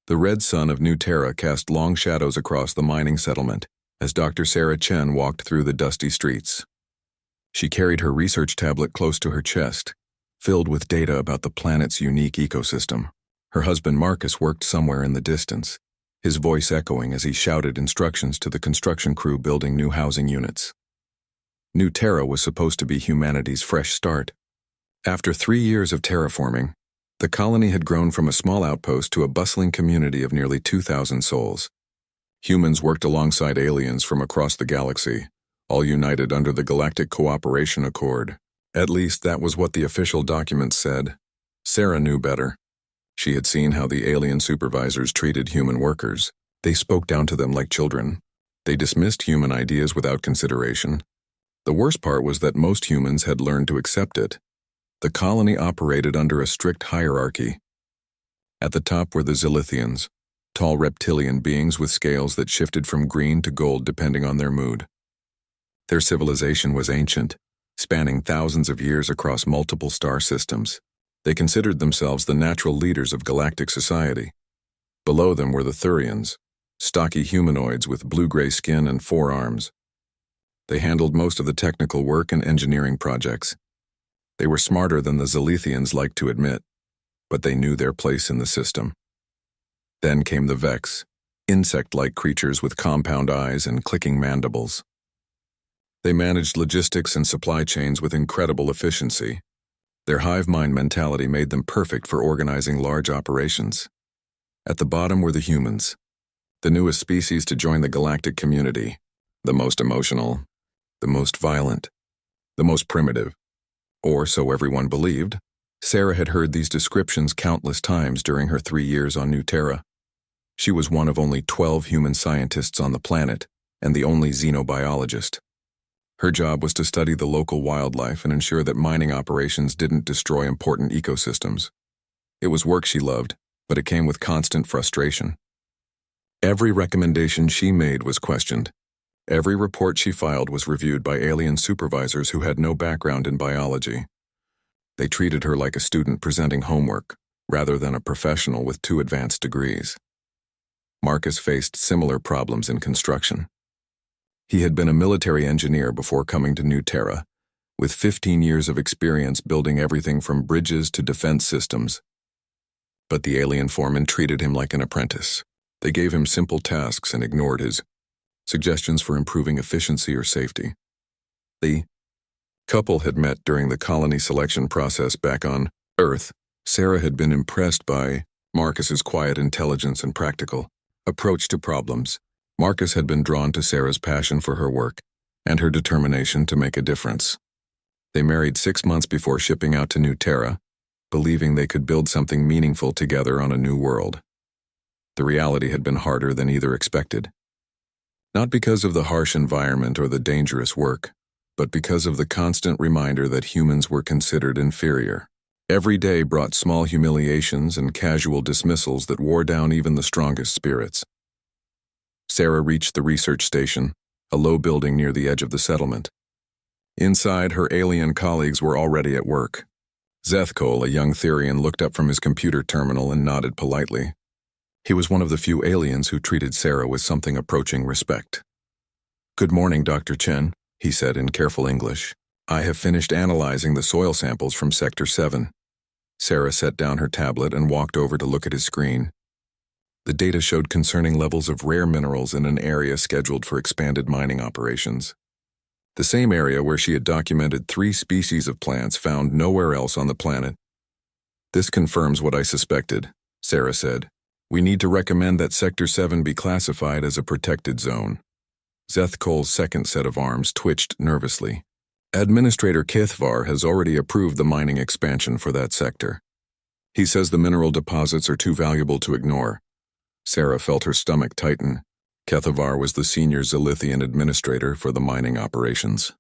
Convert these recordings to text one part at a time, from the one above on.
The red sun of New Terra cast long shadows across the mining settlement as Dr. Sarah Chen walked through the dusty streets. She carried her research tablet close to her chest, filled with data about the planet's unique ecosystem. Her husband Marcus worked somewhere in the distance, his voice echoing as he shouted instructions to the construction crew building new housing units. New Terra was supposed to be humanity's fresh start. After 3 years of terraforming, the colony had grown from a small outpost to a bustling community of nearly 2,000 souls. Humans worked alongside aliens from across the galaxy, all united under the Galactic Cooperation Accord. At least that was what the official documents said. Sarah knew better. She had seen how the alien supervisors treated human workers. They spoke down to them like children. They dismissed human ideas without consideration. The worst part was that most humans had learned to accept it. The colony operated under a strict hierarchy. At the top were the Zilithians, tall reptilian beings with scales that shifted from green to gold depending on their mood. Their civilization was ancient, spanning thousands of years across multiple star systems. They considered themselves the natural leaders of galactic society. Below them were the Thurians, stocky humanoids with blue-gray skin and 4 arms. They handled most of the technical work and engineering projects. They were smarter than the Zilithians liked to admit, but they knew their place in the system. Then came the Vex, insect-like creatures with compound eyes and clicking mandibles. They managed logistics and supply chains with incredible efficiency. Their hive mind mentality made them perfect for organizing large operations. At the bottom were the humans, the newest species to join the galactic community, the most emotional, the most violent, the most primitive. Or so everyone believed. Sarah had heard these descriptions countless times during her 3 years on New Terra. She was one of only 12 human scientists on the planet, and the only xenobiologist. Her job was to study the local wildlife and ensure that mining operations didn't destroy important ecosystems. It was work she loved, but it came with constant frustration. Every recommendation she made was questioned. Every report she filed was reviewed by alien supervisors who had no background in biology. They treated her like a student presenting homework, rather than a professional with 2 advanced degrees. Marcus faced similar problems in construction. He had been a military engineer before coming to New Terra, with 15 years of experience building everything from bridges to defense systems. But the alien foreman treated him like an apprentice. They gave him simple tasks and ignored his suggestions for improving efficiency or safety. The couple had met during the colony selection process back on Earth. Sarah had been impressed by Marcus's quiet intelligence and practical approach to problems. Marcus had been drawn to Sarah's passion for her work and her determination to make a difference. They married 6 months before shipping out to New Terra, believing they could build something meaningful together on a new world. The reality had been harder than either expected. Not because of the harsh environment or the dangerous work, but because of the constant reminder that humans were considered inferior. Every day brought small humiliations and casual dismissals that wore down even the strongest spirits. Sarah reached the research station, a low building near the edge of the settlement. Inside, her alien colleagues were already at work. Zethkol, a young Therian, looked up from his computer terminal and nodded politely. He was one of the few aliens who treated Sarah with something approaching respect. "Good morning, Dr. Chen," he said in careful English. "I have finished analyzing the soil samples from Sector 7. Sarah set down her tablet and walked over to look at his screen. The data showed concerning levels of rare minerals in an area scheduled for expanded mining operations. The same area where she had documented 3 species of plants found nowhere else on the planet. "This confirms what I suspected," Sarah said. "We need to recommend that Sector 7 be classified as a protected zone." Zethkol's second set of arms twitched nervously. "Administrator Kithvar has already approved the mining expansion for that sector. He says the mineral deposits are too valuable to ignore." Sarah felt her stomach tighten. Kethavar was the senior Zilithian administrator for the mining operations.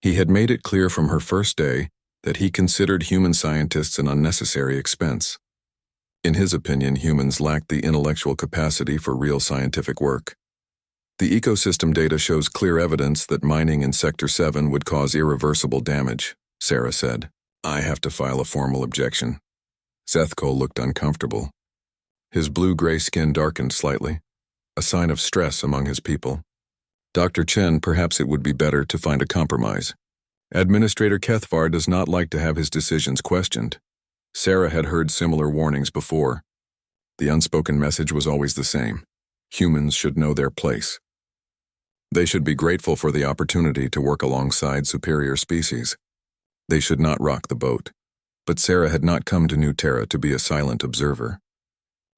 He had made it clear from her first day that he considered human scientists an unnecessary expense. In his opinion, humans lacked the intellectual capacity for real scientific work. "The ecosystem data shows clear evidence that mining in Sector 7 would cause irreversible damage," Sarah said. "I have to file a formal objection." Zethkol looked uncomfortable. His blue-gray skin darkened slightly, a sign of stress among his people. Dr. Chen, perhaps it would be better to find a compromise. Administrator Kethvar does not like to have his decisions questioned. Sarah had heard similar warnings before. The unspoken message was always the same. Humans should know their place. They should be grateful for the opportunity to work alongside superior species. They should not rock the boat. But Sarah had not come to New Terra to be a silent observer.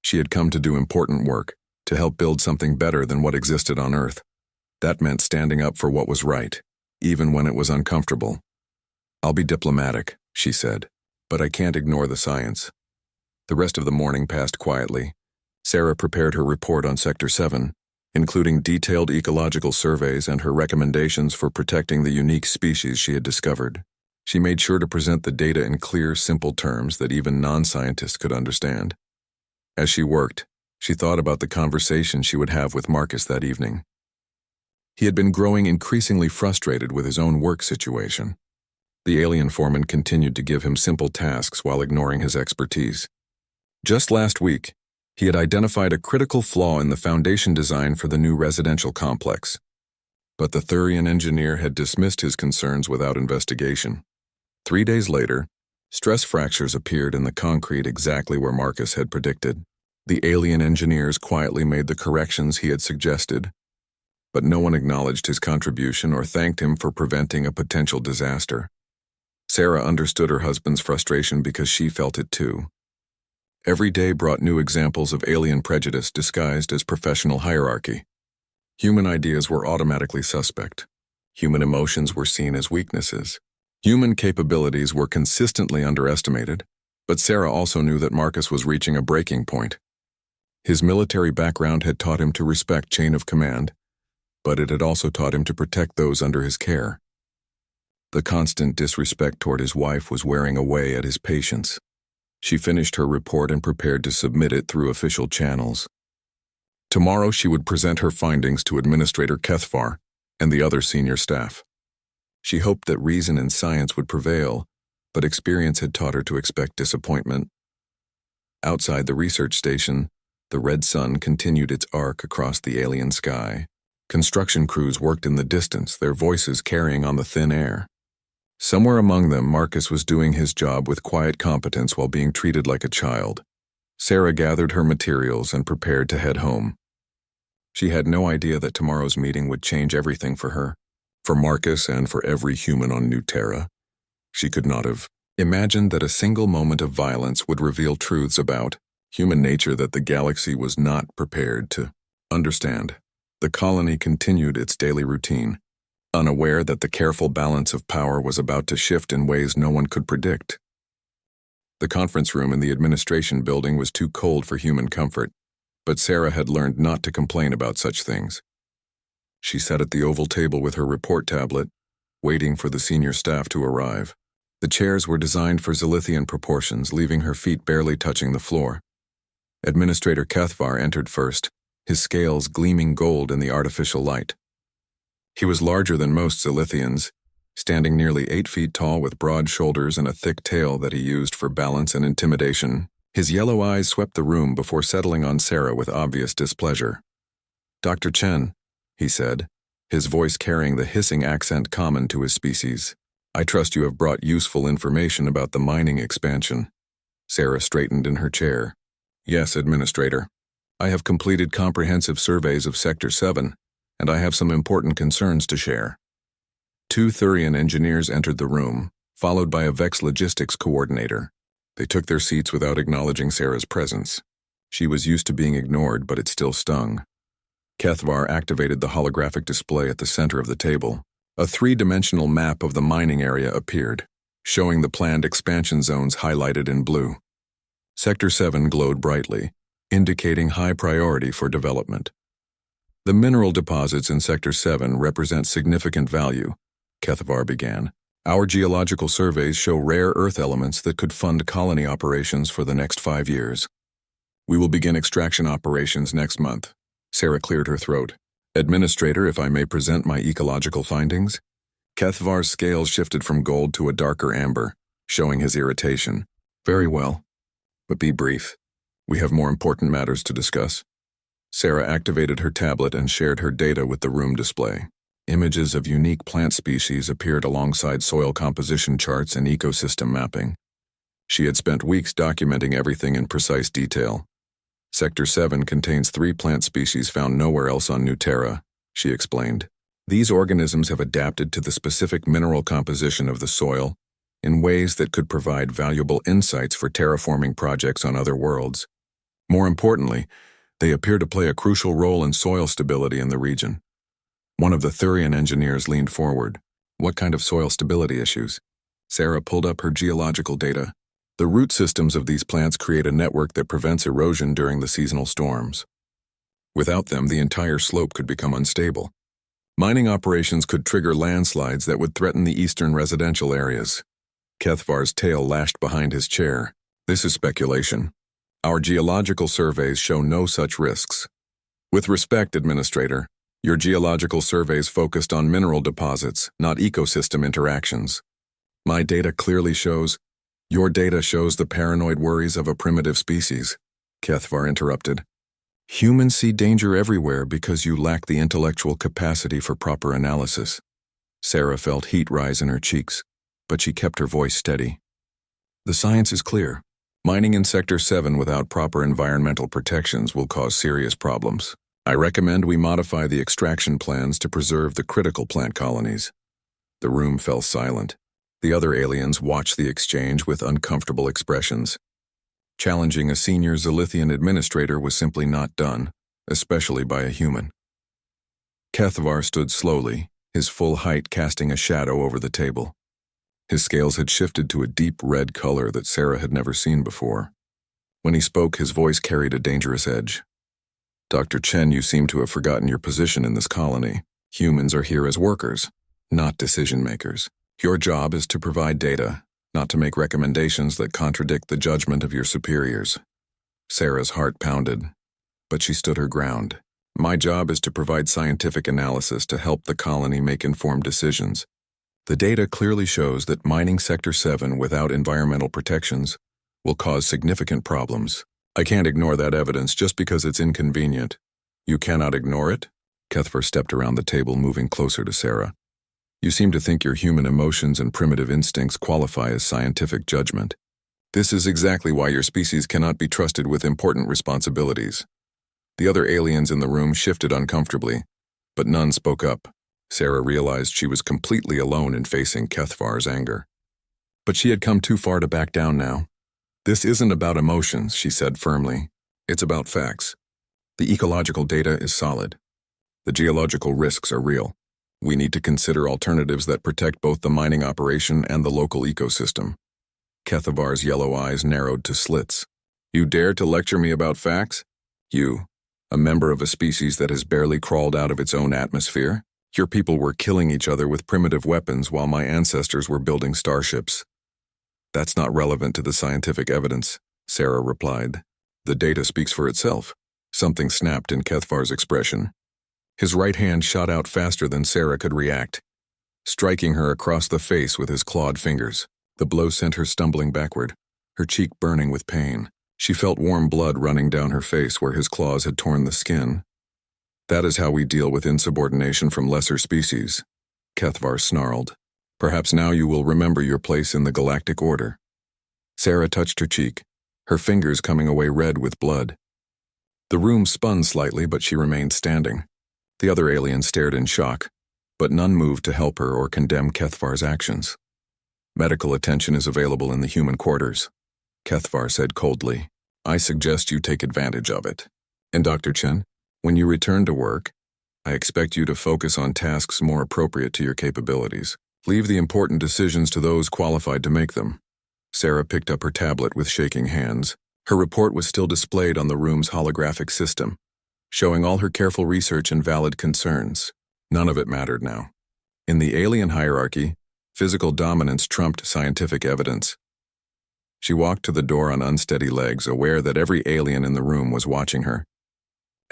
She had come to do important work, to help build something better than what existed on Earth. That meant standing up for what was right, even when it was uncomfortable. "I'll be diplomatic," she said, "but I can't ignore the science." The rest of the morning passed quietly. Sarah prepared her report on Sector 7, including detailed ecological surveys and her recommendations for protecting the unique species she had discovered. She made sure to present the data in clear, simple terms that even non-scientists could understand. As she worked, she thought about the conversation she would have with Marcus that evening. He had been growing increasingly frustrated with his own work situation. The alien foreman continued to give him simple tasks while ignoring his expertise. Just last week, he had identified a critical flaw in the foundation design for the new residential complex. But the Thurian engineer had dismissed his concerns without investigation. 3 days later, stress fractures appeared in the concrete exactly where Marcus had predicted. The alien engineers quietly made the corrections he had suggested, but no one acknowledged his contribution or thanked him for preventing a potential disaster. Sarah understood her husband's frustration because she felt it too. Every day brought new examples of alien prejudice disguised as professional hierarchy. Human ideas were automatically suspect. Human emotions were seen as weaknesses. Human capabilities were consistently underestimated, but Sarah also knew that Marcus was reaching a breaking point. His military background had taught him to respect chain of command, but it had also taught him to protect those under his care. The constant disrespect toward his wife was wearing away at his patience. She finished her report and prepared to submit it through official channels. Tomorrow she would present her findings to Administrator Kethvar and the other senior staff. She hoped that reason and science would prevail, but experience had taught her to expect disappointment. Outside the research station, the red sun continued its arc across the alien sky. Construction crews worked in the distance, their voices carrying on the thin air. Somewhere among them, Marcus was doing his job with quiet competence while being treated like a child. Sarah gathered her materials and prepared to head home. She had no idea that tomorrow's meeting would change everything for her, for Marcus, and for every human on New Terra. She could not have imagined that a single moment of violence would reveal truths about human nature that the galaxy was not prepared to understand. The colony continued its daily routine, unaware that the careful balance of power was about to shift in ways no one could predict. The conference room in the administration building was too cold for human comfort, but Sarah had learned not to complain about such things. She sat at the oval table with her report tablet, waiting for the senior staff to arrive. The chairs were designed for Zilithian proportions, leaving her feet barely touching the floor. Administrator Kethvar entered first, his scales gleaming gold in the artificial light. He was larger than most Zilithians, standing nearly 8 feet tall with broad shoulders and a thick tail that he used for balance and intimidation. His yellow eyes swept the room before settling on Sarah with obvious displeasure. "Dr. Chen," he said, his voice carrying the hissing accent common to his species, "I trust you have brought useful information about the mining expansion." Sarah straightened in her chair. "Yes, Administrator. I have completed comprehensive surveys of Sector 7, and I have some important concerns to share." 2 Thurian engineers entered the room, followed by a Vex logistics coordinator. They took their seats without acknowledging Sarah's presence. She was used to being ignored, but it still stung. Kethvar activated the holographic display at the center of the table. A 3-dimensional map of the mining area appeared, showing the planned expansion zones highlighted in blue. Sector 7 glowed brightly, indicating high priority for development. "The mineral deposits in Sector 7 represent significant value," Kethvar began. "Our geological surveys show rare Earth elements that could fund colony operations for the next 5 years. We will begin extraction operations next month." Sarah cleared her throat. "Administrator, if I may present my ecological findings?" Kethvar's scales shifted from gold to a darker amber, showing his irritation. "Very well, but be brief." We have more important matters to discuss. Sarah activated her tablet and shared her data with the room display. Images of unique plant species appeared alongside soil composition charts and ecosystem mapping. She had spent weeks documenting everything in precise detail. Sector 7 contains 3 plant species found nowhere else on New Terra, she explained. These organisms have adapted to the specific mineral composition of the soil in ways that could provide valuable insights for terraforming projects on other worlds. More importantly, they appear to play a crucial role in soil stability in the region. One of the Thurian engineers leaned forward. What kind of soil stability issues? Sarah pulled up her geological data. The root systems of these plants create a network that prevents erosion during the seasonal storms. Without them, the entire slope could become unstable. Mining operations could trigger landslides that would threaten the eastern residential areas. Kethvar's tail lashed behind his chair. This is speculation. Our geological surveys show no such risks. With respect, Administrator, your geological surveys focused on mineral deposits, not ecosystem interactions. My data clearly shows. Your data shows the paranoid worries of a primitive species, Kethvar interrupted. Humans see danger everywhere because you lack the intellectual capacity for proper analysis. Sarah felt heat rise in her cheeks, but she kept her voice steady. The science is clear. Mining in Sector 7 without proper environmental protections will cause serious problems. I recommend we modify the extraction plans to preserve the critical plant colonies. The room fell silent. The other aliens watched the exchange with uncomfortable expressions. Challenging a senior Zilithian administrator was simply not done, especially by a human. Kethvar stood slowly, his full height casting a shadow over the table. His scales had shifted to a deep red color that Sarah had never seen before. When he spoke, his voice carried a dangerous edge. Dr. Chen, you seem to have forgotten your position in this colony. Humans are here as workers, not decision-makers. Your job is to provide data, not to make recommendations that contradict the judgment of your superiors. Sarah's heart pounded, but she stood her ground. My job is to provide scientific analysis to help the colony make informed decisions. The data clearly shows that mining Sector 7 without environmental protections will cause significant problems. I can't ignore that evidence just because it's inconvenient. You cannot ignore it? Kethvar stepped around the table, moving closer to Sarah. You seem to think your human emotions and primitive instincts qualify as scientific judgment. This is exactly why your species cannot be trusted with important responsibilities. The other aliens in the room shifted uncomfortably, but none spoke up. Sarah realized she was completely alone in facing Kethvar's anger. But she had come too far to back down now. This isn't about emotions, she said firmly. It's about facts. The ecological data is solid. The geological risks are real. We need to consider alternatives that protect both the mining operation and the local ecosystem. Kethvar's yellow eyes narrowed to slits. You dare to lecture me about facts? You, a member of a species that has barely crawled out of its own atmosphere? Your people were killing each other with primitive weapons while my ancestors were building starships. That's not relevant to the scientific evidence, Sarah replied. The data speaks for itself. Something snapped in Kethvar's expression. His right hand shot out faster than Sarah could react, striking her across the face with his clawed fingers. The blow sent her stumbling backward, her cheek burning with pain. She felt warm blood running down her face where his claws had torn the skin. That is how we deal with insubordination from lesser species, Kethvar snarled. Perhaps now you will remember your place in the Galactic Order. Sarah touched her cheek, her fingers coming away red with blood. The room spun slightly, but she remained standing. The other aliens stared in shock, but none moved to help her or condemn Kethvar's actions. Medical attention is available in the human quarters, Kethvar said coldly. I suggest you take advantage of it. And Dr. Chen, when you return to work, I expect you to focus on tasks more appropriate to your capabilities. Leave the important decisions to those qualified to make them. Sarah picked up her tablet with shaking hands. Her report was still displayed on the room's holographic system, showing all her careful research and valid concerns. None of it mattered now. In the alien hierarchy, physical dominance trumped scientific evidence. She walked to the door on unsteady legs, aware that every alien in the room was watching her.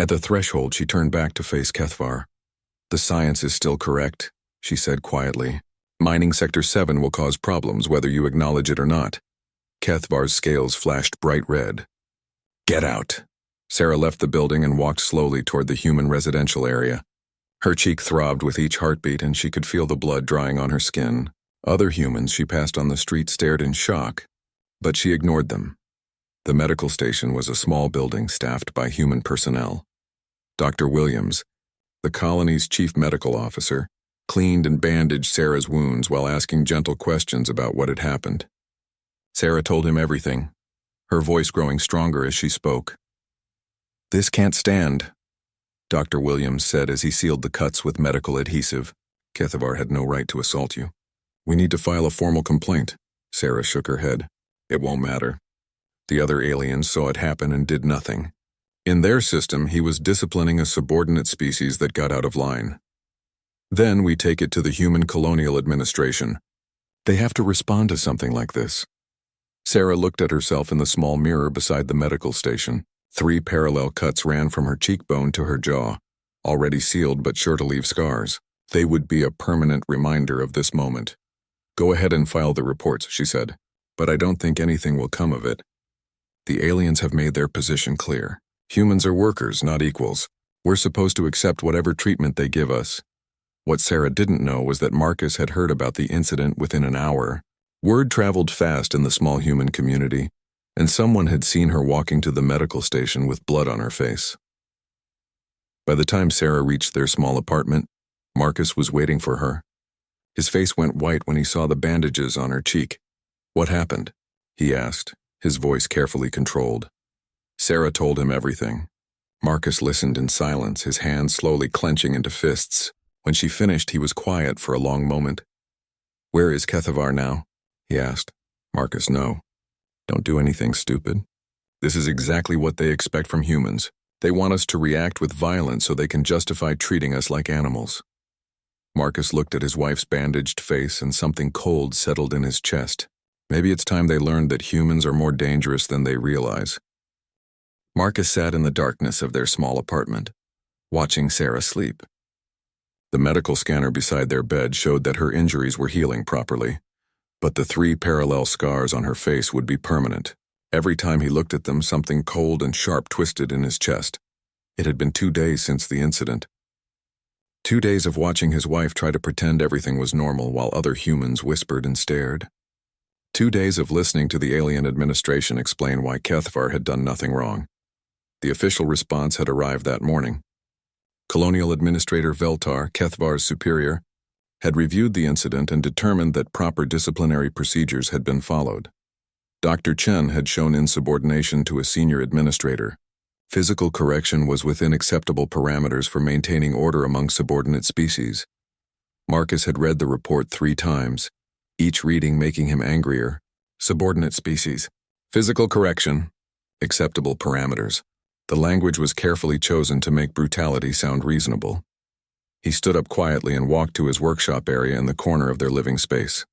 At the threshold, she turned back to face Kethvar. The science is still correct, she said quietly. Mining Sector 7 will cause problems whether you acknowledge it or not. Kethvar's scales flashed bright red. Get out. Sarah left the building and walked slowly toward the human residential area. Her cheek throbbed with each heartbeat and she could feel the blood drying on her skin. Other humans she passed on the street stared in shock, but she ignored them. The medical station was a small building staffed by human personnel. Dr. Williams, the colony's chief medical officer, cleaned and bandaged Sarah's wounds while asking gentle questions about what had happened. Sarah told him everything, her voice growing stronger as she spoke. "This can't stand," Dr. Williams said as he sealed the cuts with medical adhesive. "Kethavar had no right to assault you. We need to file a formal complaint." Sarah shook her head. "It won't matter. The other aliens saw it happen and did nothing. In their system, he was disciplining a subordinate species that got out of line. Then we take it to the Human Colonial Administration. They have to respond to something like this." Sarah looked at herself in the small mirror beside the medical station. 3 parallel cuts ran from her cheekbone to her jaw, already sealed but sure to leave scars. They would be a permanent reminder of this moment. "Go ahead and file the reports," she said, "but I don't think anything will come of it. The aliens have made their position clear. Humans are workers, not equals. We're supposed to accept whatever treatment they give us." What Sarah didn't know was that Marcus had heard about the incident within an hour. Word traveled fast in the small human community, and someone had seen her walking to the medical station with blood on her face. By the time Sarah reached their small apartment, Marcus was waiting for her. His face went white when he saw the bandages on her cheek. "What happened?" he asked, his voice carefully controlled. Sarah told him everything. Marcus listened in silence, his hands slowly clenching into fists. When she finished, he was quiet for a long moment. "Where is Kethavar now?" he asked. Marcus, "No. Don't do anything stupid. This is exactly what they expect from humans. They want us to react with violence so they can justify treating us like animals." Marcus looked at his wife's bandaged face and something cold settled in his chest. Maybe it's time they learned that humans are more dangerous than they realize. Marcus sat in the darkness of their small apartment, watching Sarah sleep. The medical scanner beside their bed showed that her injuries were healing properly, but the 3 parallel scars on her face would be permanent. Every time he looked at them, something cold and sharp twisted in his chest. It had been 2 days since the incident. 2 days of watching his wife try to pretend everything was normal while other humans whispered and stared. 2 days of listening to the alien administration explain why Kethavar had done nothing wrong. The official response had arrived that morning. Colonial Administrator Veltar, Kethavar's superior, had reviewed the incident and determined that proper disciplinary procedures had been followed. Dr. Chen had shown insubordination to a senior administrator. Physical correction was within acceptable parameters for maintaining order among subordinate species. Marcus had read the report 3 times, each reading making him angrier. Subordinate species. Physical correction. Acceptable parameters. The language was carefully chosen to make brutality sound reasonable. He stood up quietly and walked to his workshop area in the corner of their living space.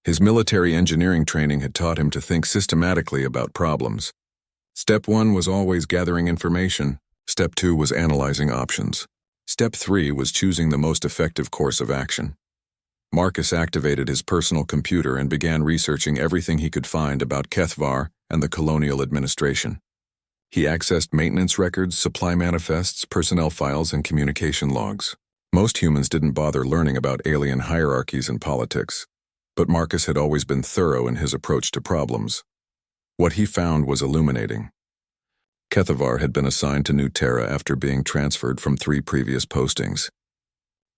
His military engineering training had taught him to think systematically about problems. Step 1 was always gathering information. Step 2 was analyzing options. Step 3 was choosing the most effective course of action. Marcus activated his personal computer and began researching everything he could find about Kethavar and the Colonial Administration. He accessed maintenance records, supply manifests, personnel files, and communication logs. Most humans didn't bother learning about alien hierarchies and politics, but Marcus had always been thorough in his approach to problems. What he found was illuminating. Kethavar had been assigned to New Terra after being transferred from 3 previous postings.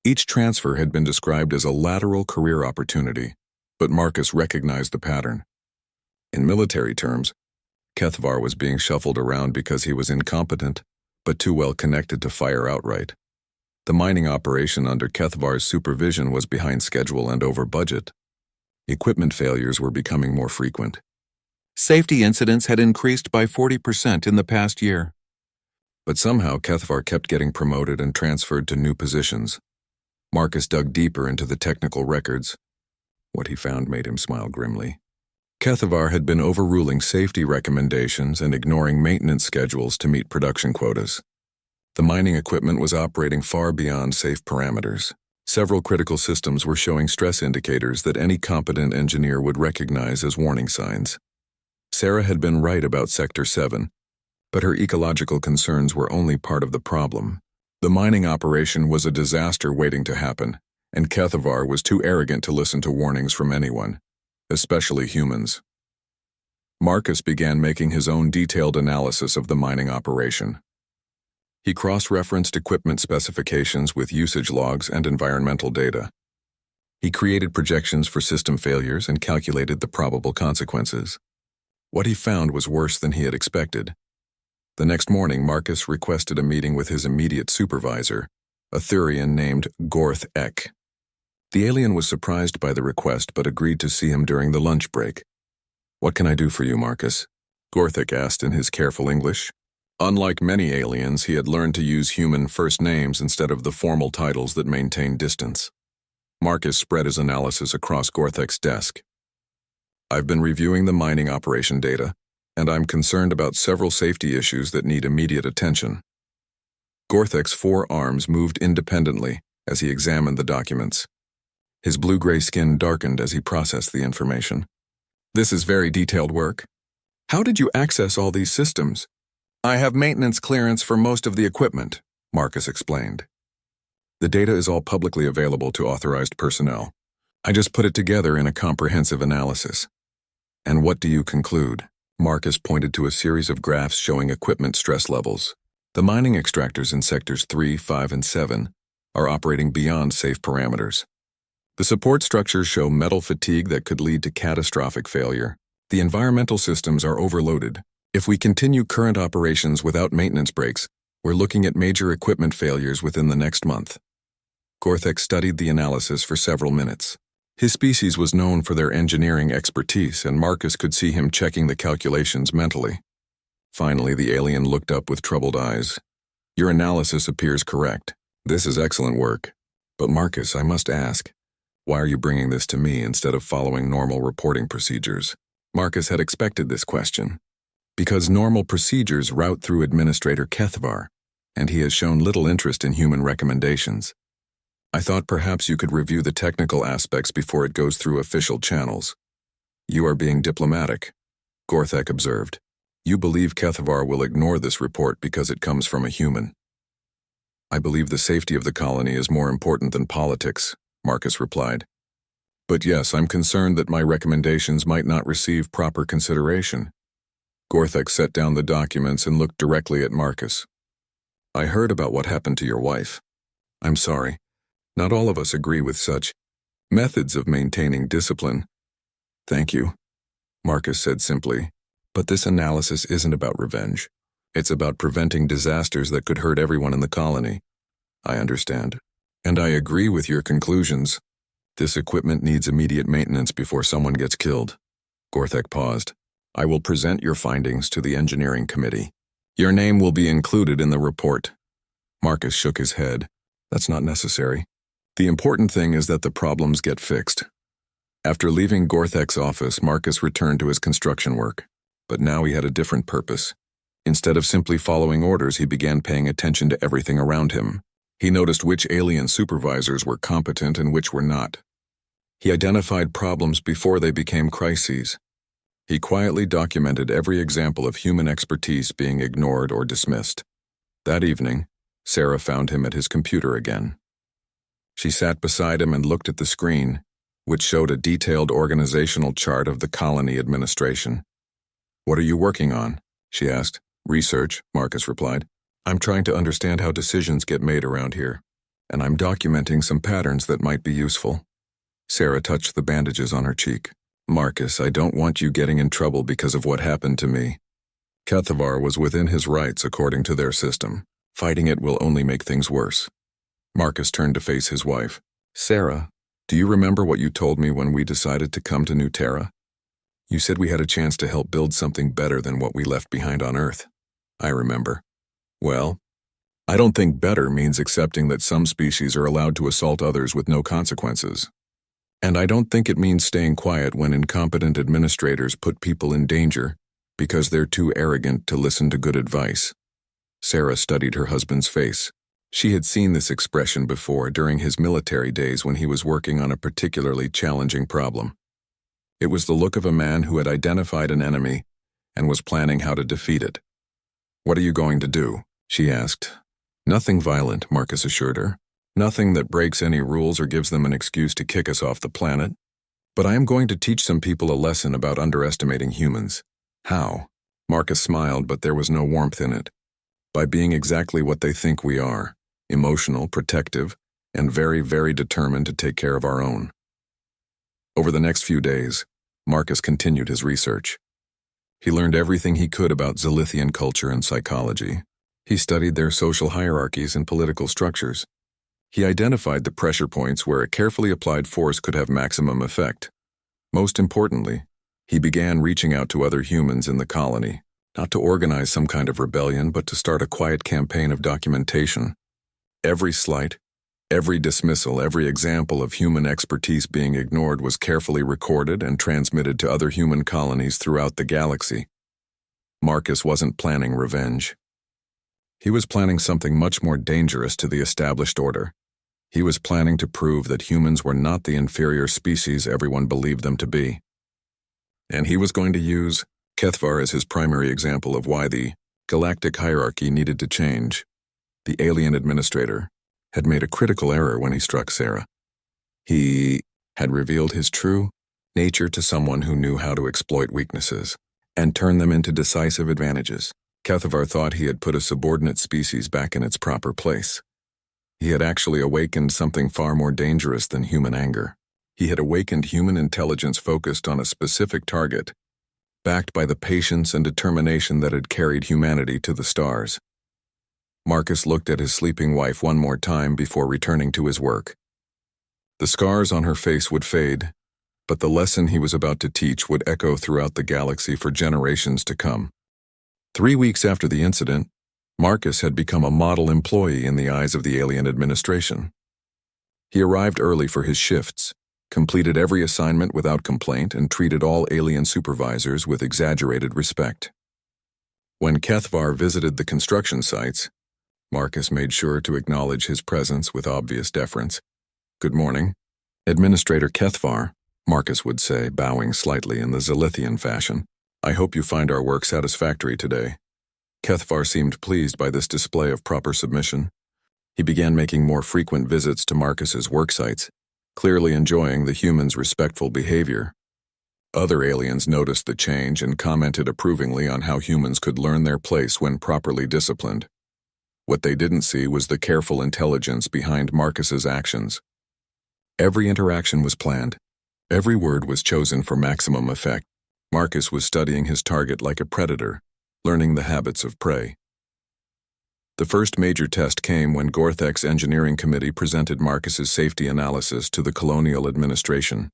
Each transfer had been described as a lateral career opportunity, but Marcus recognized the pattern. In military terms, Kethavar was being shuffled around because he was incompetent, but too well connected to fire outright. The mining operation under Kethavar's supervision was behind schedule and over budget. Equipment failures were becoming more frequent. Safety incidents had increased by 40% in the past year. But somehow Kethavar kept getting promoted and transferred to new positions. Marcus dug deeper into the technical records. What he found made him smile grimly. Kethavar had been overruling safety recommendations and ignoring maintenance schedules to meet production quotas. The mining equipment was operating far beyond safe parameters. Several critical systems were showing stress indicators that any competent engineer would recognize as warning signs. Sarah had been right about Sector 7. But her ecological concerns were only part of the problem. The mining operation was a disaster waiting to happen, and Kethavar was too arrogant to listen to warnings from anyone, especially humans. Marcus began making his own detailed analysis of the mining operation. He cross-referenced equipment specifications with usage logs and environmental data. He created projections for system failures and calculated the probable consequences. What he found was worse than he had expected. The next morning, Marcus requested a meeting with his immediate supervisor, a Thurian named Gorth Ek. The alien was surprised by the request but agreed to see him during the lunch break. "What can I do for you, Marcus?" Gorthek asked in his careful English. Unlike many aliens, he had learned to use human first names instead of the formal titles that maintained distance. Marcus spread his analysis across Gorthek's desk. "I've been reviewing the mining operation data, and I'm concerned about several safety issues that need immediate attention." Gorthek's 4 arms moved independently as he examined the documents. His blue-gray skin darkened as he processed the information. "This is very detailed work. How did you access all these systems?" "I have maintenance clearance for most of the equipment," Marcus explained. "The data is all publicly available to authorized personnel. I just put it together in a comprehensive analysis." "And what do you conclude?" Marcus pointed to a series of graphs showing equipment stress levels. "The mining extractors in sectors 3, 5, and 7 are operating beyond safe parameters. The support structures show metal fatigue that could lead to catastrophic failure. The environmental systems are overloaded. If we continue current operations without maintenance breaks, we're looking at major equipment failures within the next month." Gorthek studied the analysis for several minutes. His species was known for their engineering expertise, and Marcus could see him checking the calculations mentally. Finally, the alien looked up with troubled eyes. "Your analysis appears correct. This is excellent work. But Marcus, I must ask, why are you bringing this to me instead of following normal reporting procedures?" Marcus had expected this question. "Because normal procedures route through Administrator Kethavar, and he has shown little interest in human recommendations. I thought perhaps you could review the technical aspects before it goes through official channels." "You are being diplomatic," Gorthek observed. "You believe Kethavar will ignore this report because it comes from a human." "I believe the safety of the colony is more important than politics," Marcus replied. "But yes, I'm concerned that my recommendations might not receive proper consideration." Gorthek set down the documents and looked directly at Marcus. "I heard about what happened to your wife. I'm sorry. Not all of us agree with such methods of maintaining discipline." "Thank you," Marcus said simply. "But this analysis isn't about revenge. It's about preventing disasters that could hurt everyone in the colony." "I understand. And I agree with your conclusions. This equipment needs immediate maintenance before someone gets killed." Gorthek paused. "I will present your findings to the engineering committee. Your name will be included in the report." Marcus shook his head. "That's not necessary. The important thing is that the problems get fixed." After leaving Gorthek's office, Marcus returned to his construction work. But now he had a different purpose. Instead of simply following orders, he began paying attention to everything around him. He noticed which alien supervisors were competent and which were not. He identified problems before they became crises. He quietly documented every example of human expertise being ignored or dismissed. That evening, Sarah found him at his computer again. She sat beside him and looked at the screen, which showed a detailed organizational chart of the colony administration. "What are you working on?" she asked. "Research," Marcus replied. "I'm trying to understand how decisions get made around here, and I'm documenting some patterns that might be useful." Sarah touched the bandages on her cheek. "Marcus, I don't want you getting in trouble because of what happened to me. Kethavar was within his rights according to their system. Fighting it will only make things worse." Marcus turned to face his wife. "Sarah, do you remember what you told me when we decided to come to New Terra? You said we had a chance to help build something better than what we left behind on Earth." "I remember." "Well, I don't think better means accepting that some species are allowed to assault others with no consequences. And I don't think it means staying quiet when incompetent administrators put people in danger because they're too arrogant to listen to good advice." Sarah studied her husband's face. She had seen this expression before during his military days when he was working on a particularly challenging problem. It was the look of a man who had identified an enemy and was planning how to defeat it. "What are you going to do?" she asked. "Nothing violent," Marcus assured her. "Nothing that breaks any rules or gives them an excuse to kick us off the planet. But I am going to teach some people a lesson about underestimating humans." "How?" Marcus smiled, but there was no warmth in it. "By being exactly what they think we are, emotional, protective, and very, very determined to take care of our own." Over the next few days, Marcus continued his research. He learned everything he could about Zilithian culture and psychology. He studied their social hierarchies and political structures. He identified the pressure points where a carefully applied force could have maximum effect. Most importantly, he began reaching out to other humans in the colony, not to organize some kind of rebellion, but to start a quiet campaign of documentation. Every slight, every dismissal, every example of human expertise being ignored was carefully recorded and transmitted to other human colonies throughout the galaxy. Marcus wasn't planning revenge. He was planning something much more dangerous to the established order. He was planning to prove that humans were not the inferior species everyone believed them to be. And he was going to use Kethvar as his primary example of why the galactic hierarchy needed to change. The alien administrator had made a critical error when he struck Sarah. He had revealed his true nature to someone who knew how to exploit weaknesses and turn them into decisive advantages. Kethvar thought he had put a subordinate species back in its proper place. He had actually awakened something far more dangerous than human anger. He had awakened human intelligence focused on a specific target, backed by the patience and determination that had carried humanity to the stars. Marcus looked at his sleeping wife one more time before returning to his work. The scars on her face would fade, but the lesson he was about to teach would echo throughout the galaxy for generations to come. 3 weeks after the incident, Marcus had become a model employee in the eyes of the alien administration. He arrived early for his shifts, completed every assignment without complaint, and treated all alien supervisors with exaggerated respect. When Kethvar visited the construction sites, Marcus made sure to acknowledge his presence with obvious deference. "Good morning, Administrator Kethvar," Marcus would say, bowing slightly in the Zilithian fashion. "I hope you find our work satisfactory today." Kethvar seemed pleased by this display of proper submission. He began making more frequent visits to Marcus's work sites, clearly enjoying the humans' respectful behavior. Other aliens noticed the change and commented approvingly on how humans could learn their place when properly disciplined. What they didn't see was the careful intelligence behind Marcus's actions. Every interaction was planned. Every word was chosen for maximum effect. Marcus was studying his target like a predator, learning the habits of prey. The first major test came when Gorthek's engineering committee presented Marcus's safety analysis to the colonial administration.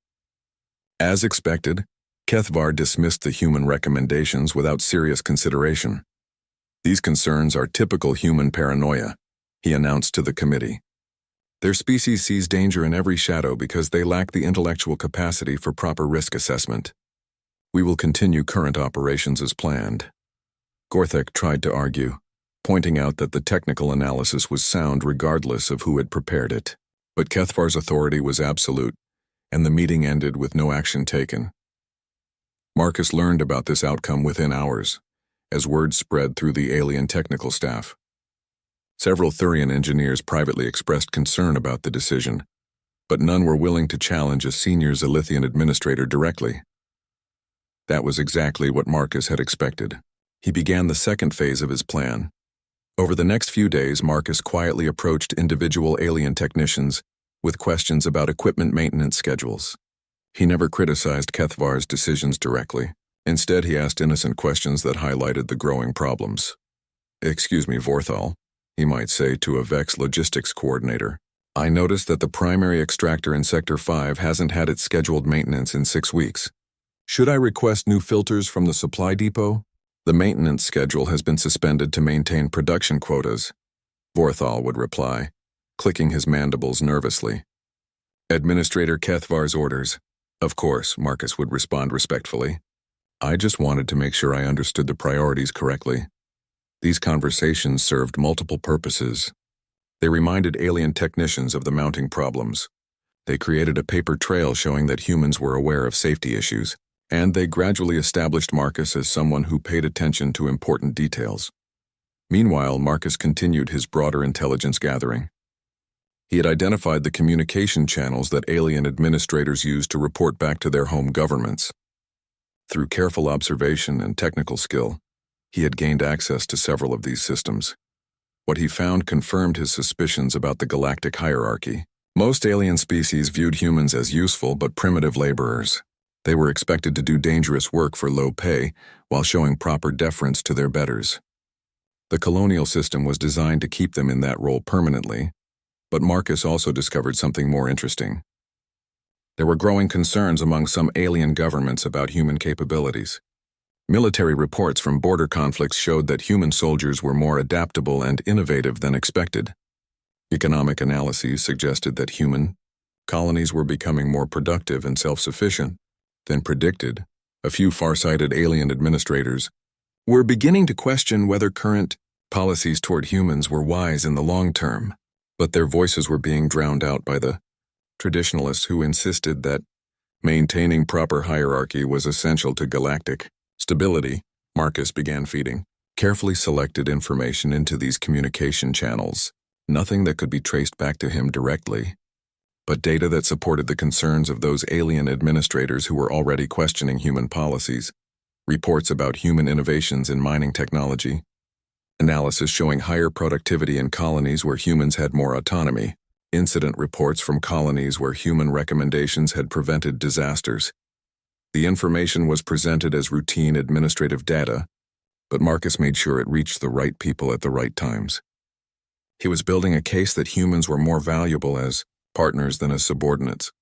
As expected, Kethvar dismissed the human recommendations without serious consideration. "These concerns are typical human paranoia," he announced to the committee. "Their species sees danger in every shadow because they lack the intellectual capacity for proper risk assessment. We will continue current operations as planned." Gorthek tried to argue, pointing out that the technical analysis was sound regardless of who had prepared it. But Kethvar's authority was absolute, and the meeting ended with no action taken. Marcus learned about this outcome within hours, as word spread through the alien technical staff. Several Thurian engineers privately expressed concern about the decision, but none were willing to challenge a senior Zilithian administrator directly. That was exactly what Marcus had expected. He began the second phase of his plan. Over the next few days, Marcus quietly approached individual alien technicians with questions about equipment maintenance schedules. He never criticized Kethvar's decisions directly. Instead, he asked innocent questions that highlighted the growing problems. "Excuse me, Vorthal," he might say to a Vex logistics coordinator. "I noticed that the primary extractor in Sector 5 hasn't had its scheduled maintenance in 6 weeks. Should I request new filters from the supply depot?" "The maintenance schedule has been suspended to maintain production quotas," Vorthal would reply, clicking his mandibles nervously. "Administrator Kethvar's orders." "Of course," Marcus would respond respectfully. "I just wanted to make sure I understood the priorities correctly." These conversations served multiple purposes. They reminded alien technicians of the mounting problems. They created a paper trail showing that humans were aware of safety issues, and they gradually established Marcus as someone who paid attention to important details. Meanwhile, Marcus continued his broader intelligence gathering. He had identified the communication channels that alien administrators used to report back to their home governments. Through careful observation and technical skill, he had gained access to several of these systems. What he found confirmed his suspicions about the galactic hierarchy. Most alien species viewed humans as useful but primitive laborers. They were expected to do dangerous work for low pay while showing proper deference to their betters. The colonial system was designed to keep them in that role permanently, but Marcus also discovered something more interesting. There were growing concerns among some alien governments about human capabilities. Military reports from border conflicts showed that human soldiers were more adaptable and innovative than expected. Economic analyses suggested that human colonies were becoming more productive and self-sufficient than predicted. A few far-sighted alien administrators were beginning to question whether current policies toward humans were wise in the long term, but their voices were being drowned out by the traditionalists who insisted that maintaining proper hierarchy was essential to galactic stability. Marcus began feeding carefully selected information into these communication channels, nothing that could be traced back to him directly, but data that supported the concerns of those alien administrators who were already questioning human policies. Reports about human innovations in mining technology, analysis showing higher productivity in colonies where humans had more autonomy, incident reports from colonies where human recommendations had prevented disasters. The information was presented as routine administrative data, but Marcus made sure it reached the right people at the right times. He was building a case that humans were more valuable as partners than as subordinates.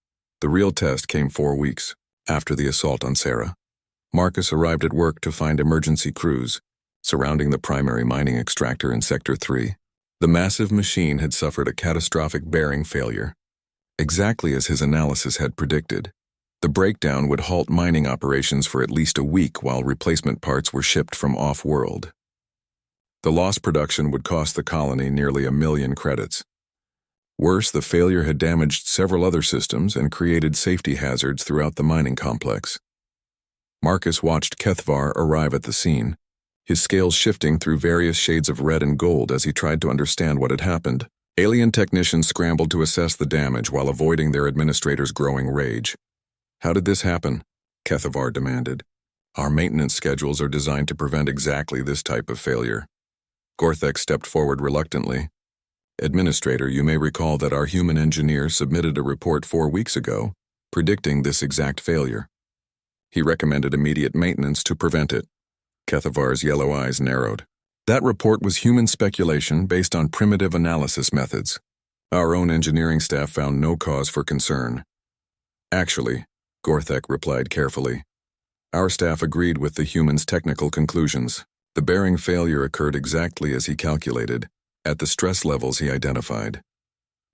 The real test came 4 weeks after the assault on Sarah. Marcus arrived at work to find emergency crews surrounding the primary mining extractor in Sector 3. The massive machine had suffered a catastrophic bearing failure. Exactly as his analysis had predicted, the breakdown would halt mining operations for at least a week while replacement parts were shipped from off-world. The lost production would cost the colony nearly 1 million credits. Worse, the failure had damaged several other systems and created safety hazards throughout the mining complex. Marcus watched Kethvar arrive at the scene, his scales shifting through various shades of red and gold as he tried to understand what had happened. Alien technicians scrambled to assess the damage while avoiding their administrator's growing rage. "How did this happen?" Kethvar demanded. "Our maintenance schedules are designed to prevent exactly this type of failure." Gorthek stepped forward reluctantly. "Administrator, you may recall that our human engineer submitted a report 4 weeks ago, predicting this exact failure. He recommended immediate maintenance to prevent it." Kethavar's yellow eyes narrowed. "That report was human speculation based on primitive analysis methods. Our own engineering staff found no cause for concern." "Actually," Gorthek replied carefully, "our staff agreed with the human's technical conclusions. The bearing failure occurred exactly as he calculated, at the stress levels he identified."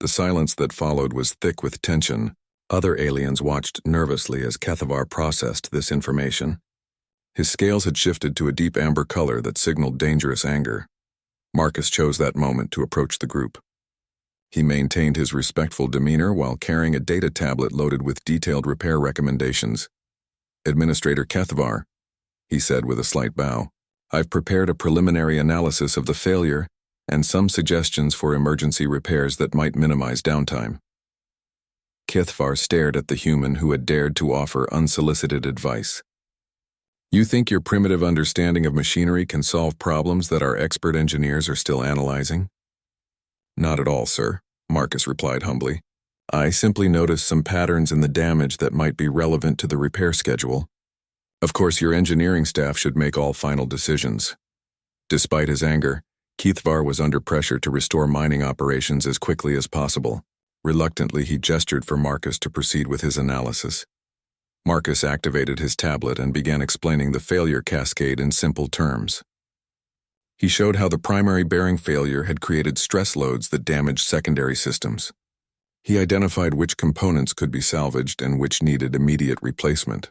The silence that followed was thick with tension. Other aliens watched nervously as Kethavar processed this information. His scales had shifted to a deep amber color that signaled dangerous anger. Marcus chose that moment to approach the group. He maintained his respectful demeanor while carrying a data tablet loaded with detailed repair recommendations. "Administrator Kethavar," he said with a slight bow, "I've prepared a preliminary analysis of the failure and some suggestions for emergency repairs that might minimize downtime." Kithvar stared at the human who had dared to offer unsolicited advice. "You think your primitive understanding of machinery can solve problems that our expert engineers are still analyzing?" "Not at all, sir," Marcus replied humbly. "I simply noticed some patterns in the damage that might be relevant to the repair schedule. Of course, your engineering staff should make all final decisions." Despite his anger, Kithvar was under pressure to restore mining operations as quickly as possible. Reluctantly, he gestured for Marcus to proceed with his analysis. Marcus activated his tablet and began explaining the failure cascade in simple terms. He showed how the primary bearing failure had created stress loads that damaged secondary systems. He identified which components could be salvaged and which needed immediate replacement.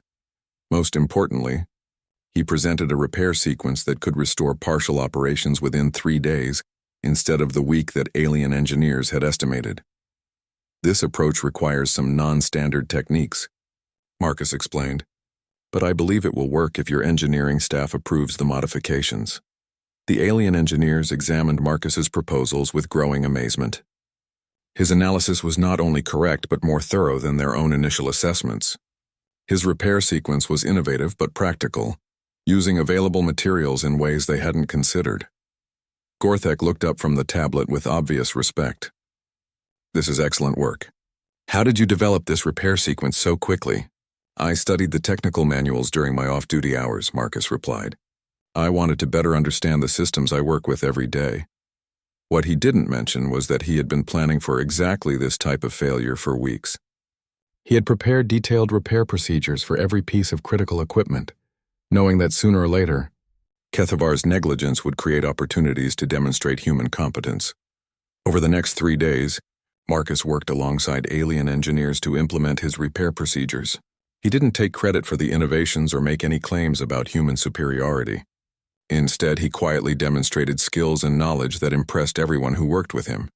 Most importantly, he presented a repair sequence that could restore partial operations within 3 days instead of the week that alien engineers had estimated. "This approach requires some non-standard techniques," Marcus explained, "but I believe it will work if your engineering staff approves the modifications." The alien engineers examined Marcus's proposals with growing amazement. His analysis was not only correct but more thorough than their own initial assessments. His repair sequence was innovative but practical, using available materials in ways they hadn't considered. Gorthek looked up from the tablet with obvious respect. "This is excellent work. How did you develop this repair sequence so quickly?" "I studied the technical manuals during my off-duty hours," Marcus replied. "I wanted to better understand the systems I work with every day." What he didn't mention was that he had been planning for exactly this type of failure for weeks. He had prepared detailed repair procedures for every piece of critical equipment, knowing that sooner or later, Kethavar's negligence would create opportunities to demonstrate human competence. Over the next 3 days, Marcus worked alongside alien engineers to implement his repair procedures. He didn't take credit for the innovations or make any claims about human superiority. Instead, he quietly demonstrated skills and knowledge that impressed everyone who worked with him.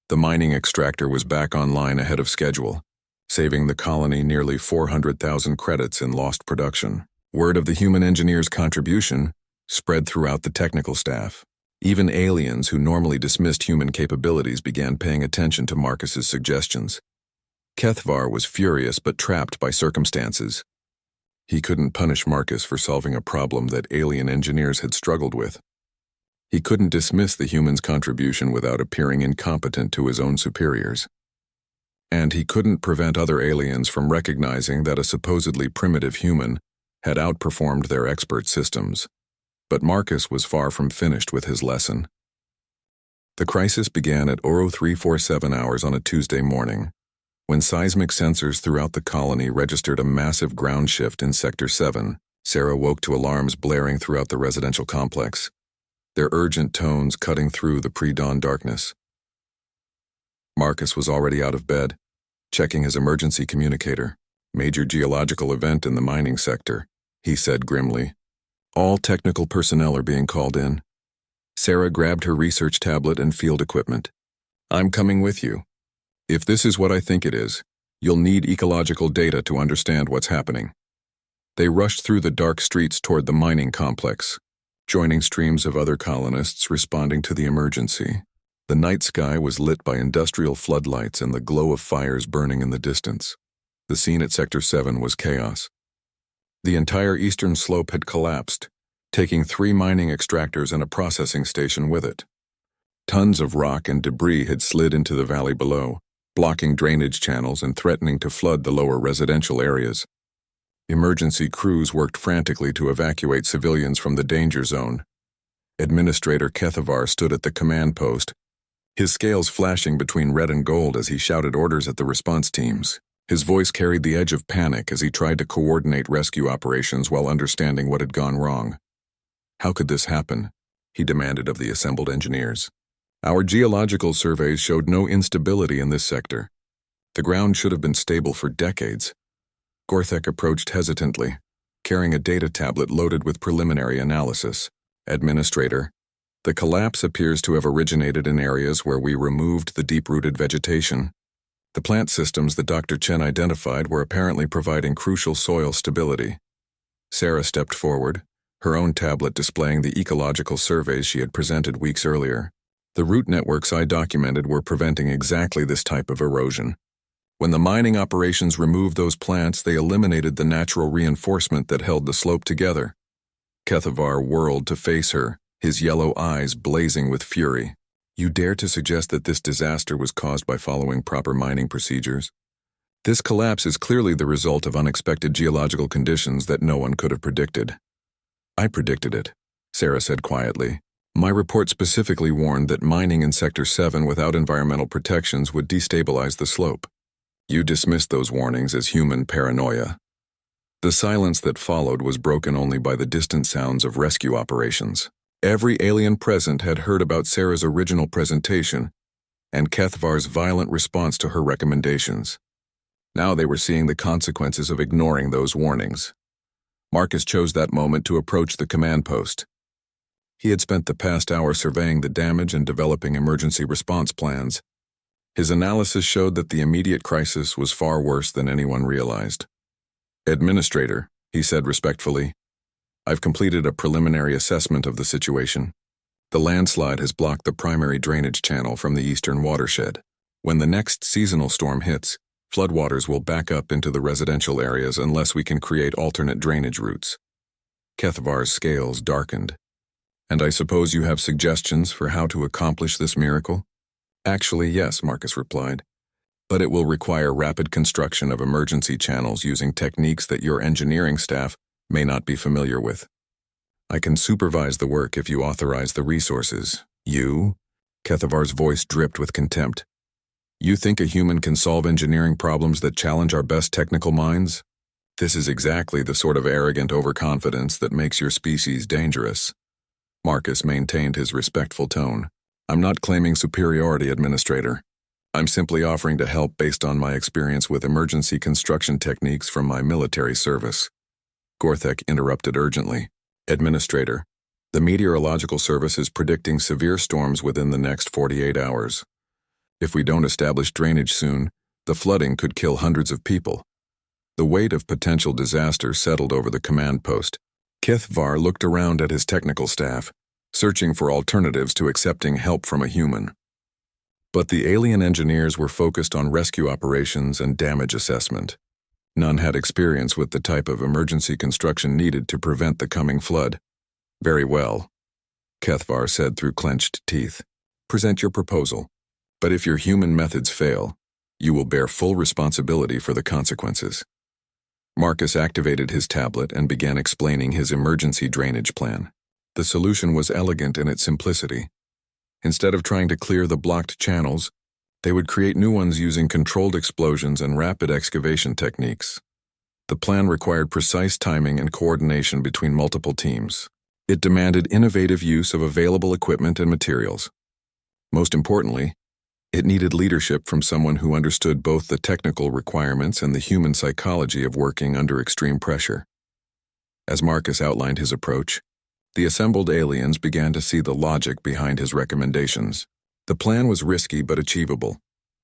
The mining extractor was back online ahead of schedule, saving the colony nearly 400,000 credits in lost production. Word of the human engineer's contribution spread throughout the technical staff. Even aliens who normally dismissed human capabilities began paying attention to Marcus's suggestions. Kethavar was furious but trapped by circumstances. He couldn't punish Marcus for solving a problem that alien engineers had struggled with. He couldn't dismiss the human's contribution without appearing incompetent to his own superiors. And he couldn't prevent other aliens from recognizing that a supposedly primitive human had outperformed their expert systems. But Marcus was far from finished with his lesson. The crisis began at 0347 hours on a Tuesday morning, when seismic sensors throughout the colony registered a massive ground shift in Sector 7. Sarah woke to alarms blaring throughout the residential complex, their urgent tones cutting through the pre-dawn darkness. Marcus was already out of bed, checking his emergency communicator. "Major geological event in the mining sector," he said grimly. "All technical personnel are being called in." Sarah grabbed her research tablet and field equipment. "I'm coming with you. If this is what I think it is, you'll need ecological data to understand what's happening." They rushed through the dark streets toward the mining complex, joining streams of other colonists responding to the emergency. The night sky was lit by industrial floodlights and the glow of fires burning in the distance. The scene at Sector 7 was chaos. The entire eastern slope had collapsed, taking 3 mining extractors and a processing station with it. Tons of rock and debris had slid into the valley below, blocking drainage channels and threatening to flood the lower residential areas. Emergency crews worked frantically to evacuate civilians from the danger zone. Administrator Kethavar stood at the command post, his scales flashing between red and gold as he shouted orders at the response teams. His voice carried the edge of panic as he tried to coordinate rescue operations while understanding what had gone wrong. "How could this happen?" he demanded of the assembled engineers. "Our geological surveys showed no instability in this sector. The ground should have been stable for decades." Gorthek approached hesitantly, carrying a data tablet loaded with preliminary analysis. "Administrator, the collapse appears to have originated in areas where we removed the deep-rooted vegetation. The plant systems that Dr. Chen identified were apparently providing crucial soil stability." Sarah stepped forward, her own tablet displaying the ecological surveys she had presented weeks earlier. "The root networks I documented were preventing exactly this type of erosion. When the mining operations removed those plants, they eliminated the natural reinforcement that held the slope together." Kethavar whirled to face her, his yellow eyes blazing with fury. "You dare to suggest that this disaster was caused by following proper mining procedures? This collapse is clearly the result of unexpected geological conditions that no one could have predicted." "I predicted it," Sarah said quietly. "My report specifically warned that mining in Sector 7 without environmental protections would destabilize the slope. You dismissed those warnings as human paranoia." The silence that followed was broken only by the distant sounds of rescue operations. Every alien present had heard about Sarah's original presentation and Kethavar's violent response to her recommendations. Now they were seeing the consequences of ignoring those warnings. Marcus chose that moment to approach the command post. He had spent the past hour surveying the damage and developing emergency response plans. His analysis showed that the immediate crisis was far worse than anyone realized. "Administrator," he said respectfully, "I've completed a preliminary assessment of the situation. The landslide has blocked the primary drainage channel from the eastern watershed. When the next seasonal storm hits, floodwaters will back up into the residential areas unless we can create alternate drainage routes. Kethvar's scales darkened. And I suppose you have suggestions for how to accomplish this miracle? Actually, yes, Marcus replied. But it will require rapid construction of emergency channels using techniques that your engineering staff may not be familiar with. I can supervise the work if you authorize the resources. You? Kethvar's voice dripped with contempt. You think a human can solve engineering problems that challenge our best technical minds? This is exactly the sort of arrogant overconfidence that makes your species dangerous. Marcus maintained his respectful tone. I'm not claiming superiority, Administrator. I'm simply offering to help based on my experience with emergency construction techniques from my military service. Gorthek interrupted urgently. Administrator, the Meteorological Service is predicting severe storms within the next 48 hours. If we don't establish drainage soon, the flooding could kill hundreds of people. The weight of potential disaster settled over the command post. Kethvar looked around at his technical staff, searching for alternatives to accepting help from a human. But the alien engineers were focused on rescue operations and damage assessment. None had experience with the type of emergency construction needed to prevent the coming flood. Very well, Kethvar said through clenched teeth. Present your proposal. But if your human methods fail, you will bear full responsibility for the consequences. Marcus activated his tablet and began explaining his emergency drainage plan. The solution was elegant in its simplicity. Instead of trying to clear the blocked channels, they would create new ones using controlled explosions and rapid excavation techniques. The plan required precise timing and coordination between multiple teams. It demanded innovative use of available equipment and materials. Most importantly, it needed leadership from someone who understood both the technical requirements and the human psychology of working under extreme pressure. As Marcus outlined his approach, the assembled aliens began to see the logic behind his recommendations. The plan was risky but achievable.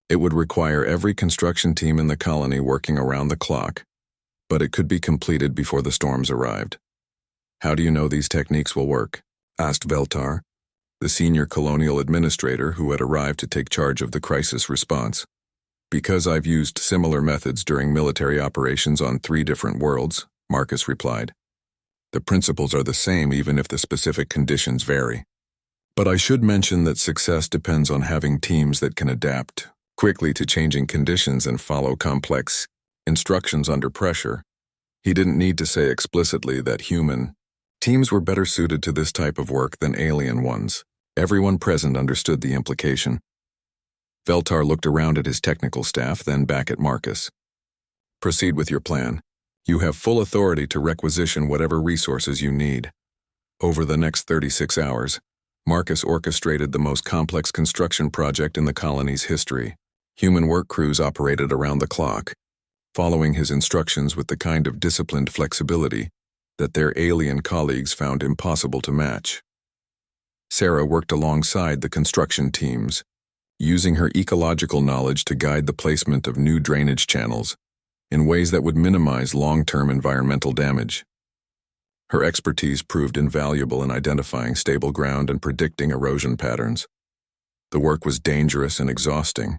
It would require every construction team in the colony working around the clock, but it could be completed before the storms arrived. How do you know these techniques will work? Asked Veltar, the senior colonial administrator who had arrived to take charge of the crisis response. Because I've used similar methods during military operations on 3 different worlds, Marcus replied. The principles are the same even if the specific conditions vary. But I should mention that success depends on having teams that can adapt quickly to changing conditions and follow complex instructions under pressure. He didn't need to say explicitly that human teams were better suited to this type of work than alien ones. Everyone present understood the implication. Veltar looked around at his technical staff, then back at Marcus. Proceed with your plan. You have full authority to requisition whatever resources you need. Over the next 36 hours, Marcus orchestrated the most complex construction project in the colony's history. Human work crews operated around the clock, following his instructions with the kind of disciplined flexibility that their alien colleagues found impossible to match. Sarah worked alongside the construction teams, using her ecological knowledge to guide the placement of new drainage channels in ways that would minimize long-term environmental damage. Her expertise proved invaluable in identifying stable ground and predicting erosion patterns. The work was dangerous and exhausting.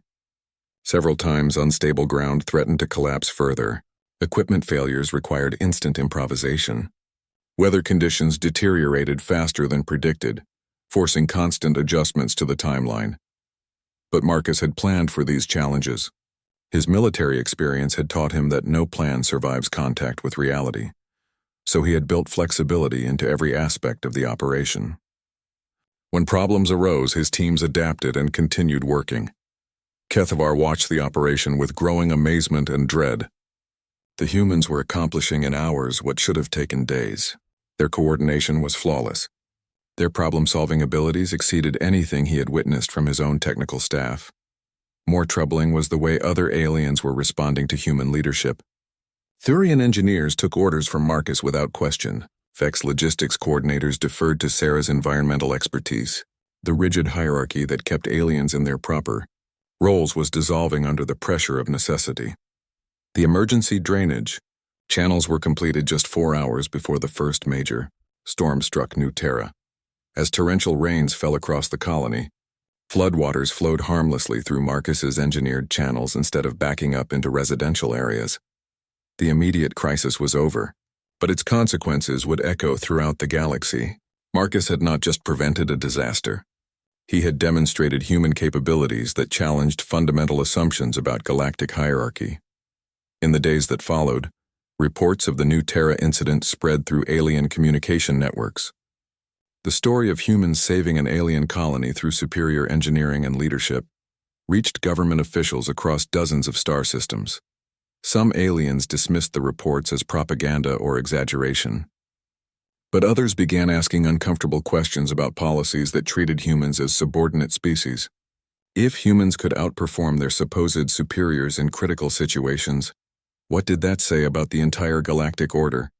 Several times unstable ground threatened to collapse further. Equipment failures required instant improvisation. Weather conditions deteriorated faster than predicted, forcing constant adjustments to the timeline. But Marcus had planned for these challenges. His military experience had taught him that no plan survives contact with reality, so he had built flexibility into every aspect of the operation. When problems arose, his teams adapted and continued working. Kethvar watched the operation with growing amazement and dread. The humans were accomplishing in hours what should have taken days. Their coordination was flawless. Their problem-solving abilities exceeded anything he had witnessed from his own technical staff. More troubling was the way other aliens were responding to human leadership. Thurian engineers took orders from Marcus without question. Vex logistics coordinators deferred to Sarah's environmental expertise. The rigid hierarchy that kept aliens in their proper roles was dissolving under the pressure of necessity. The emergency drainage channels were completed just 4 hours before the first major storm struck New Terra. As torrential rains fell across the colony, floodwaters flowed harmlessly through Marcus's engineered channels instead of backing up into residential areas. The immediate crisis was over, but its consequences would echo throughout the galaxy. Marcus had not just prevented a disaster. He had demonstrated human capabilities that challenged fundamental assumptions about galactic hierarchy. In the days that followed, reports of the new Terra incident spread through alien communication networks. The story of humans saving an alien colony through superior engineering and leadership reached government officials across dozens of star systems. Some aliens dismissed the reports as propaganda or exaggeration, but others began asking uncomfortable questions about policies that treated humans as subordinate species. If humans could outperform their supposed superiors in critical situations, what did that say about the entire galactic order?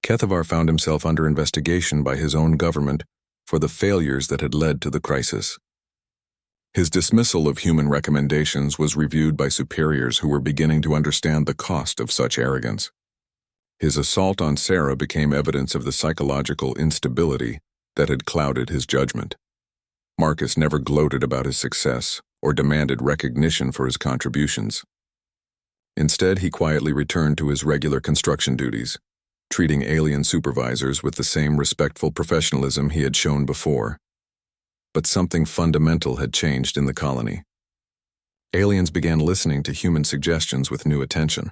Kethavar found himself under investigation by his own government for the failures that had led to the crisis. His dismissal of human recommendations was reviewed by superiors who were beginning to understand the cost of such arrogance. His assault on Sarah became evidence of the psychological instability that had clouded his judgment. Marcus never gloated about his success or demanded recognition for his contributions. Instead, he quietly returned to his regular construction duties, treating alien supervisors with the same respectful professionalism he had shown before. But something fundamental had changed in the colony. Aliens began listening to human suggestions with new attention.